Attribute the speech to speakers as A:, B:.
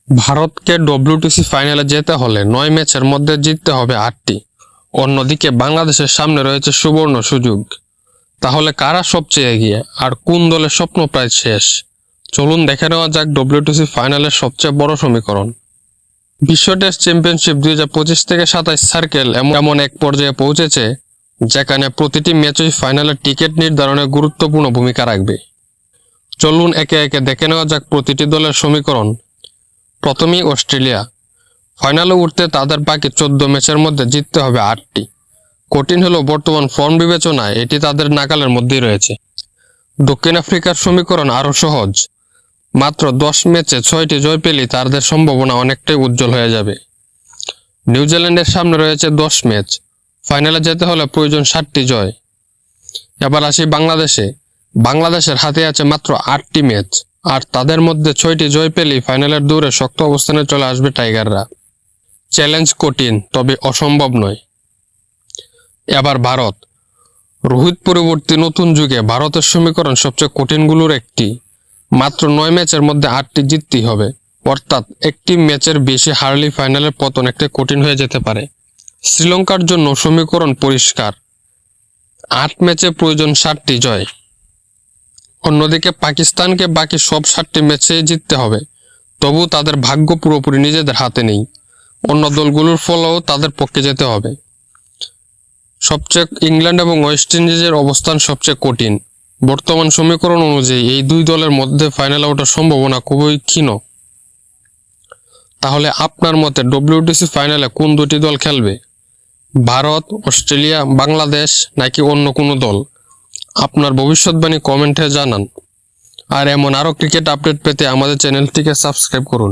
A: ভারতকে ডব্লিউটিসি ফাইনালে যেতে হলে 9 ম্যাচের মধ্যে জিততে হবে 8টি। অন্যদিকে বাংলাদেশের সামনে রয়েছে সুবর্ণ সুযোগ। তাহলে কারা সবচেয়ে এগিয়ে আর কোন দলের স্বপ্ন প্রায় শেষ? চলুন দেখে নেওয়া যাক ডব্লিউটিসি ফাইনালের সবচেয়ে বড় সমীকরণ। বিশ্ব টেস্ট চ্যাম্পিয়নশিপ 2025 থেকে 27 সার্কেল এমন এক পর্যায়ে পৌঁছেছে যেখানে প্রতিটি ম্যাচই ফাইনালের টিকিট নির্ধারণে গুরুত্বপূর্ণ ভূমিকা রাখবে। চলুন একে একে দেখে নেওয়া যাক প্রতিটি দলের সমীকরণ। প্রথমেই অস্ট্রেলিয়া। ফাইনালে উঠতে তাদের বাকি 14 ম্যাচের মধ্যে জিততে হবে 8টি। কঠিন হলেও বর্তমান ফর্ম বিবেচনায় এটি তাদের নাগালের মধ্যেই রয়েছে। দক্ষিণ আফ্রিকার সমীকরণ আরও সহজ। মাত্র 10 ম্যাচে 6টি জয় পেলেই তাদের সম্ভাবনা অনেকটাই উজ্জ্বল হয়ে যাবে। নিউজিল্যান্ডের সামনে রয়েছে 10 ম্যাচ, ফাইনালে যেতে হলে প্রয়োজন 7টি জয়। এবার আসি বাংলাদেশে। বাংলাদেশের হাতে আছে মাত্র 8টি ম্যাচ, আর তাদের মধ্যে 6টি জয় পেলেই ফাইনালের দৌড়ে শক্ত অবস্থানে চলে আসবে টাইগাররা। চ্যালেঞ্জ কঠিন, তবে অসম্ভব নয়। এবার ভারত। রোহিত পরবর্তী নতুন যুগে ভারতের সমীকরণ সবচেয়ে কঠিনগুলোর একটি। মাত্র 9 ম্যাচের মধ্যে 8টি জিততেই হবে, অর্থাৎ একটি ম্যাচের বেশি হারলেই ফাইনালের পথ অনেকটা কঠিন হয়ে যেতে পারে। শ্রীলঙ্কার জন্য সমীকরণ পরিষ্কার। 8 ম্যাচে প্রয়োজন 7টি জয়। অন্যদিকে পাকিস্তানকে বাকি সব 7টি ম্যাচে জিততে হবে, তবু তাদের ভাগ্য পুরোপুরি নিজেদের হাতে নেই। অন্য দলগুলোর ফলেও তাদের পক্ষে যেতে হবে। ইংল্যান্ড এবং ওয়েস্ট ইন্ডিজের অবস্থান সবচেয়ে কঠিন। বর্তমান সমীকরণ অনুযায়ী এই দুই দলের মধ্যে ফাইনালে ওঠার সম্ভাবনা খুবই ক্ষীণ। তাহলে আপনার মতে ডব্লিউটিসি ফাইনালে কোন দুটি দল খেলবে? ভারত, অস্ট্রেলিয়া, বাংলাদেশ নাকি অন্য কোনো দল? আপনার ভবিষ্যৎবাণী কমেন্টে জানান। আর এমন আরও ক্রিকেট আপডেট পেতে আমাদের চ্যানেলটিকে সাবস্ক্রাইব করুন।